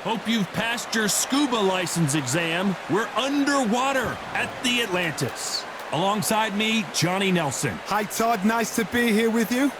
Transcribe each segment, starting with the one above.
Hope you've passed your scuba license exam. We're underwater at the Atlantis. Alongside me, Johnny Nelson. Hi, Todd. Nice to be here with you.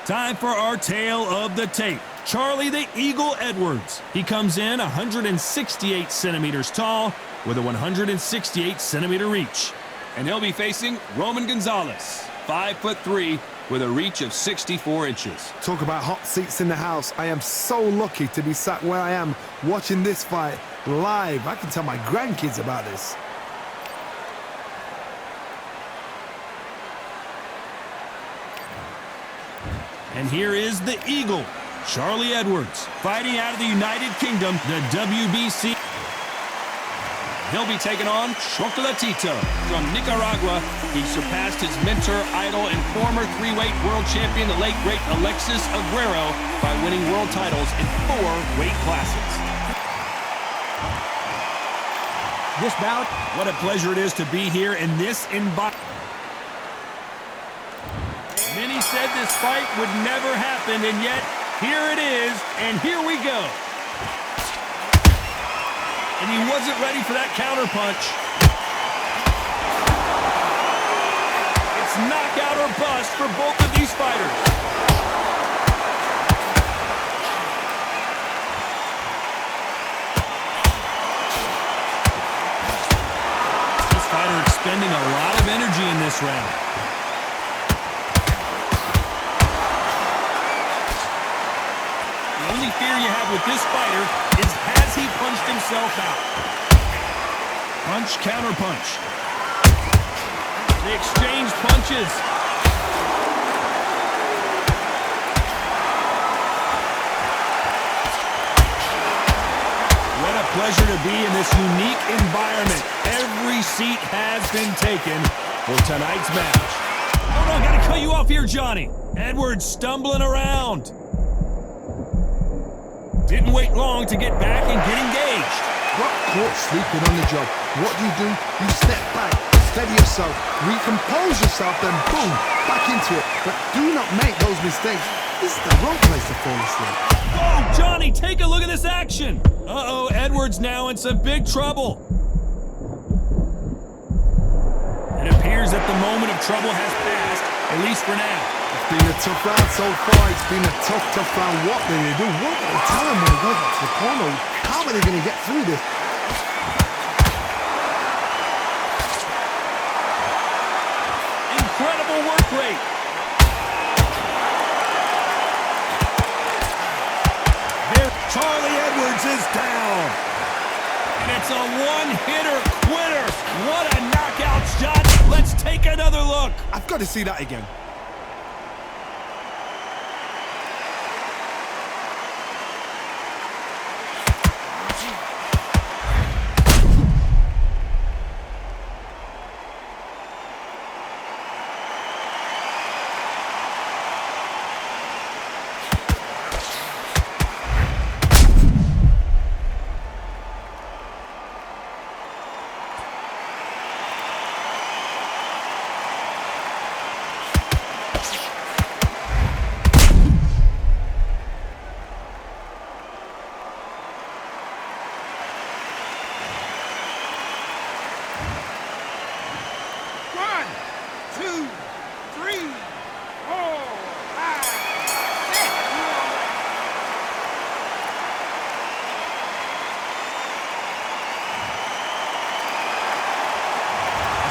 Time for our tale of the tape. Charlie the Eagle Edwards. He comes in 168 centimeters tall with a 168 centimeter reach. And he'll be facing Roman Gonzalez, 5'3", with a reach of 64 inches. Talk about hot seats in the house. I am so lucky to be sat where I am watching this fight live. I can tell my grandkids about this. And here is the Eagle, Charlie Edwards, fighting out of the United Kingdom, the WBC. He'll be taking on Chocolatito from Nicaragua. He surpassed his mentor, idol, and former three-weight world champion, the late, great Alexis Aguero, by winning world titles in 4 weight classes. This bout, what a pleasure it is to be here in this environment. Many said this fight would never happen, and yet here it is, and here we go. And he wasn't ready for that counter punch. It's knockout or bust for both of these fighters. This fighter expending a lot of energy in this round. The only fear you have with this fighter is has he punched himself out? Punch, counter punch. They exchange punches. What a pleasure to be in this unique environment. Every seat has been taken for tonight's match. Oh no, gotta cut you off here, Johnny. Edwards stumbling around. Didn't wait long to get back and get engaged. Got caught sleeping on the job. What do? You step back, steady yourself, recompose yourself, then boom, back into it. But do not make those mistakes. This is the wrong place to fall asleep. Oh, Johnny, take a look at this action. Uh-oh, Edwards now in some big trouble. It appears that the moment of trouble has passed, at least for now. It's been a tough round so far. It's been a tough round. What do they do? What do they tell them when they go back to the corner? How are they going to get through this? Incredible work rate. There, Charlie Edwards is down. And it's a one-hitter quitter. What a knockout shot. Let's take another look. I've got to see that again.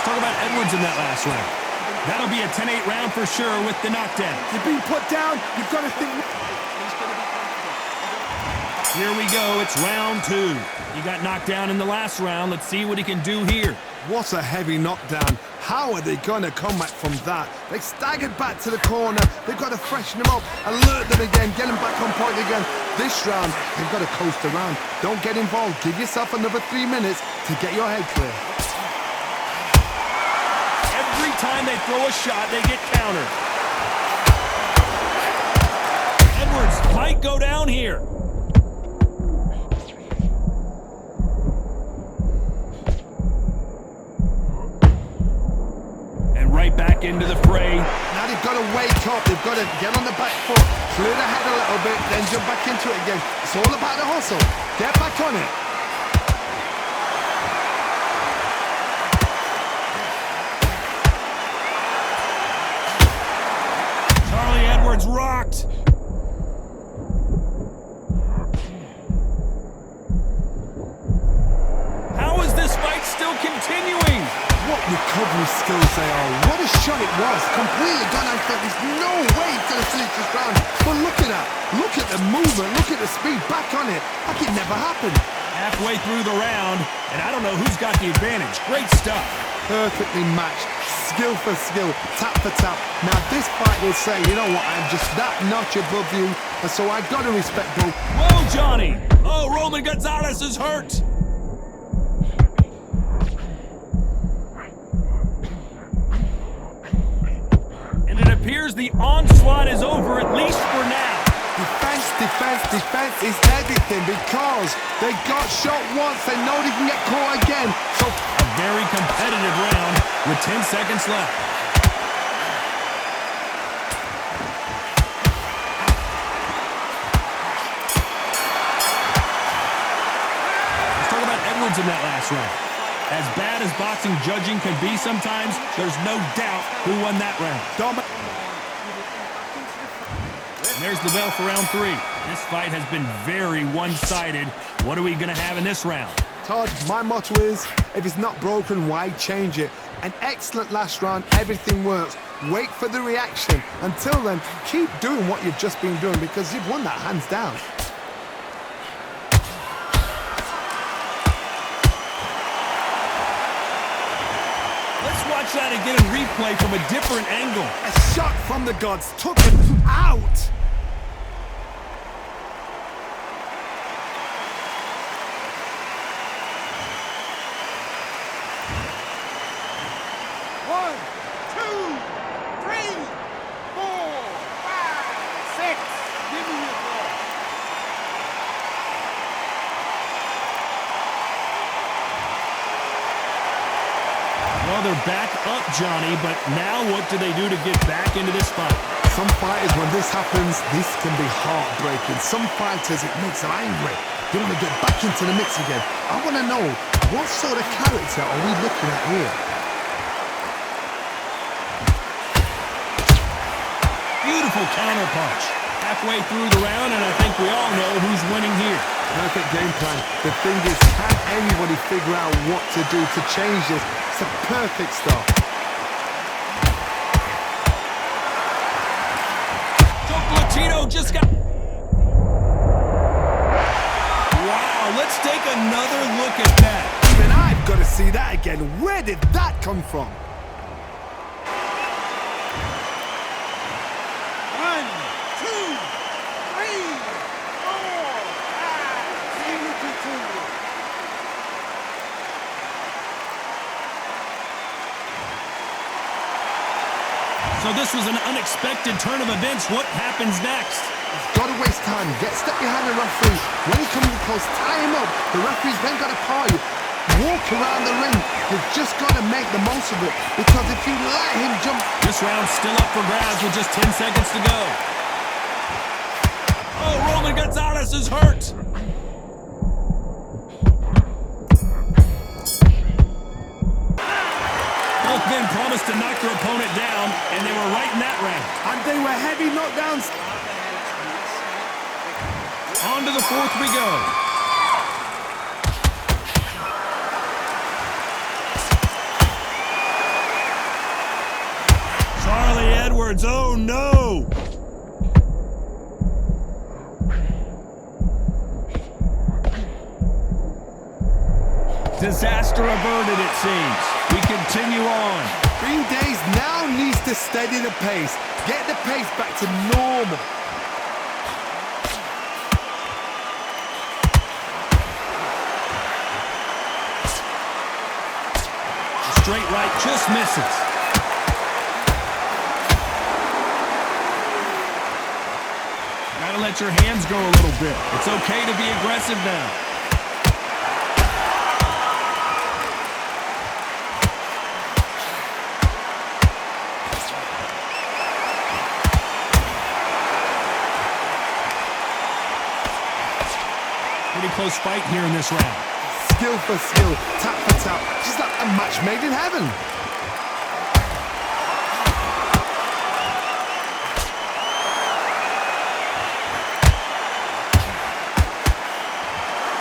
Talk about Edwards in that last round. That'll be a 10-8 round for sure with the knockdown. You're being put down. You've got to think. Here we go. It's round 2. He got knocked down in the last round. Let's see what he can do here. What a heavy knockdown. How are they going to come back from that? They staggered back to the corner. They've got to freshen them up, alert them again, get them back on point again. This round, they've got to coast around. Don't get involved. Give yourself another 3 minutes to get your head clear. Every time they throw a shot, they get countered. Edwards might go down here. And right back into the fray. Now they've got to wake up. They've got to get on the back foot, clear the head a little bit, then jump back into it again. It's all about the hustle. Get back on it. Charlie Edwards rocked. How is this fight still continuing? What recovery skills they are. What a shot it was. Completely gone out. There's no way he's going to finish this round. But look at that. Look at the movement. Look at the speed. Back on it. Like it never happened. Halfway through the round, and I don't know who's got the advantage. Great stuff. Perfectly matched. Skill for skill. Tap for tap. Now this fight will say, you know what, I'm just that notch above you. And so I got to respect both. Whoa, Johnny. Oh, Roman Gonzalez is hurt. And it appears the onslaught is over, at least for now. Defense, defense, defense is everything because they got shot once. They know they can get caught again. So A very competitive round with 10 seconds left. Let's talk about Edwards in that last round. As bad as boxing judging can be sometimes, there's no doubt who won that round. And there's the bell for round 3. This fight has been very one-sided. What are we going to have in this round? Todd, my motto is, if it's not broken, why change it? An excellent last round, everything works. Wait for the reaction. Until then, keep doing what you've just been doing because you've won that hands down. Let's watch that again in replay from a different angle. A shot from the gods took him out. Well, they're back up, Johnny, but now what do they do to get back into this fight? Some fighters, when this happens, this can be heartbreaking. Some fighters, it makes them angry. They want to get back into the mix again. I want to know, what sort of character are we looking at here? Beautiful counter punch. Halfway through the round, and I think we all know who's winning here. Perfect game plan. The thing is, can anybody figure out what to do to change this? It's a perfect start. Chocolatito just got... Wow, let's take another look at that. Even I've got to see that again. Where did that come from? So this was an unexpected turn of events. What happens next? Got to waste time. Get step behind the referee. When he comes close, tie him up. The referee's then got to call you. Walk around the ring. You've just got to make the most of it. Because if you let him jump... This round's still up for grabs with just 10 seconds to go. Oh, Roman Gonzalez is hurt. Both men promised to knock their opponent down, and they were right in that round. And they were heavy knockdowns. On to the fourth we go. Charlie Edwards, oh no! Disaster averted, it seems. We continue on. Green Days now needs to steady the pace. Get the pace back to normal. The straight right just misses. Gotta let your hands go a little bit. It's okay to be aggressive now. pretty close fight here in this round. Skill for skill, tap for tap. Just like a match made in heaven.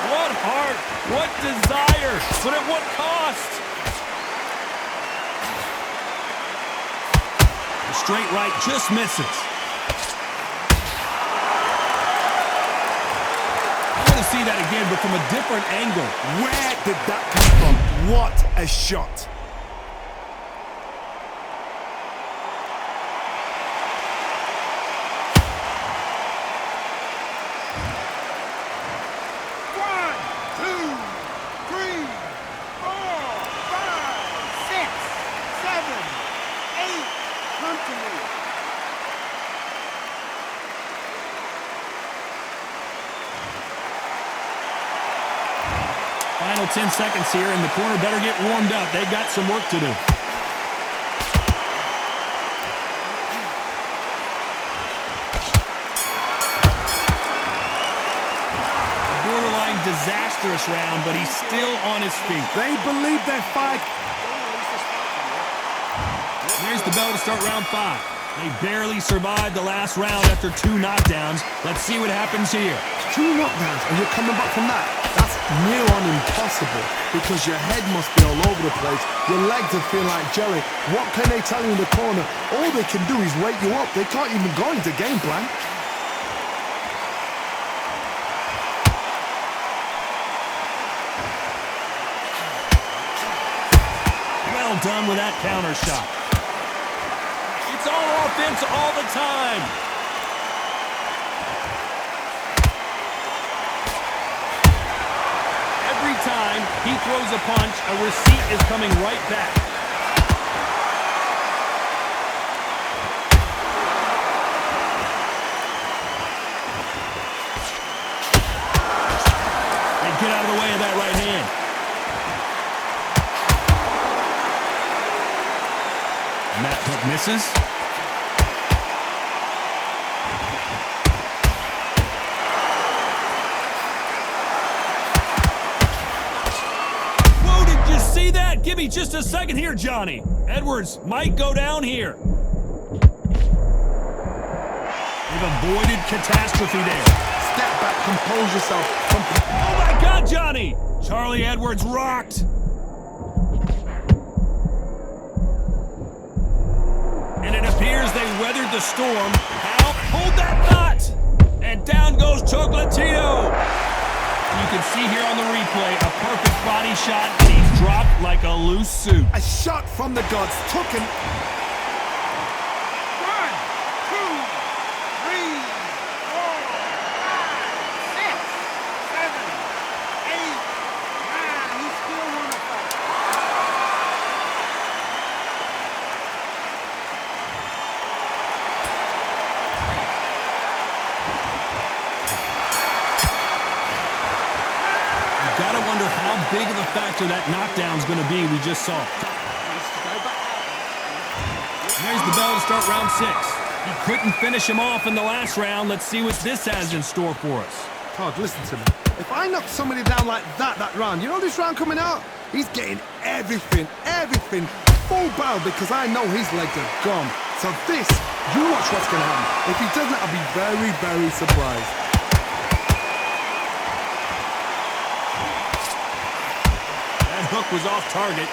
What heart, what desire, but at what cost? The straight right just misses. I want to see that again, but from a different angle. Where did that come from? What a shot. Final 10 seconds here, and the corner better get warmed up. They've got some work to do. Borderline disastrous round, but he's still on his feet. They believe their fight. There's the bell to start round 5. They barely survived the last round after 2 knockdowns. Let's see what happens here. 2 knockdowns and you're coming back from that. That's near on impossible because your head must be all over the place. Your legs will feel like jelly. What can they tell you in the corner? All they can do is wake you up. They can't even go into game plan. Well done with that counter shot. It's all offense all the time. Every time he throws a punch, a receipt is coming right back. And get out of the way of that right hand. And that hook misses. See that? Give me just a second here, Johnny. Edwards might go down here. They've avoided catastrophe there. Step back, compose yourself. Oh my God, Johnny! Charlie Edwards rocked. And it appears they weathered the storm. How? Hold that knot! And down goes Chocolatito. You can see here on the replay a perfect body shot, and he's dropped like a loose suit. A shot from the gods. Took him. 1, 2, 3, 4, 5, 6, 7, 8, 9. He's still on the fight. Gotta wonder how big of a factor that knockdown's gonna be we just saw. There's the bell to start round 6. He couldn't finish him off in the last round. Let's see what this has in store for us. Todd, listen to me. If I knock somebody down like that round, you know this round coming out? He's getting everything, full barrel because I know his legs are gone. So this, you watch what's gonna happen. If he doesn't, I'll be very, very surprised. Hook was off target.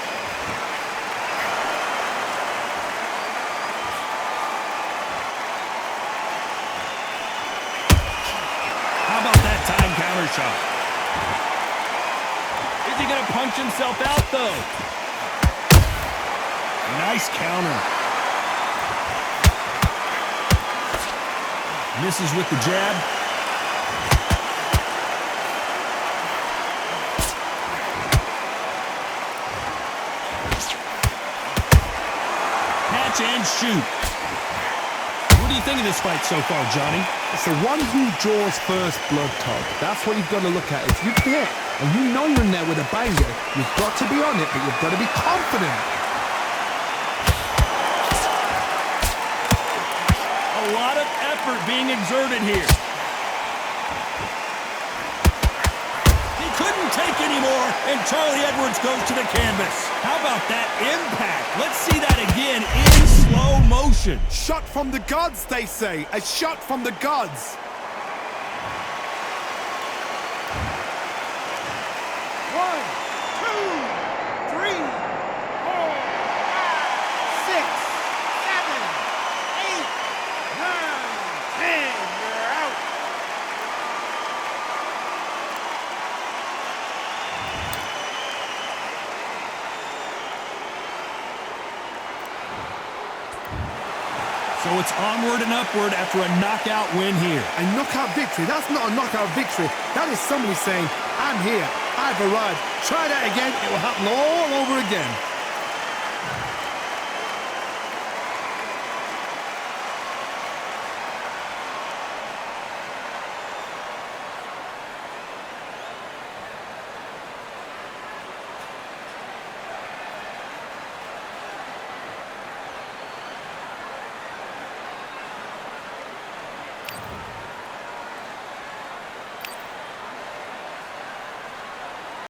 How about that time counter shot? Is he going to punch himself out, though? Nice counter. Misses with the jab. And shoot. What do you think of this fight so far, Johnny? It's the one who draws first blood, Todd. That's what you've got to look at. If you hit and you know you're in there with a banger, you've got to be on it, but you've got to be confident. A lot of effort being exerted here. anymore, and Charlie Edwards goes to the canvas. How about that impact? Let's see that again in slow motion. Shot from the gods, they say. A shot from the gods. One, two, three, 4, 5, 6, 7, 8, 9, 10. You're out. So it's onward and upward after a knockout win here. A knockout victory? That's not a knockout victory. That is somebody saying, I'm here, I've arrived. Try that again, it will happen all over again.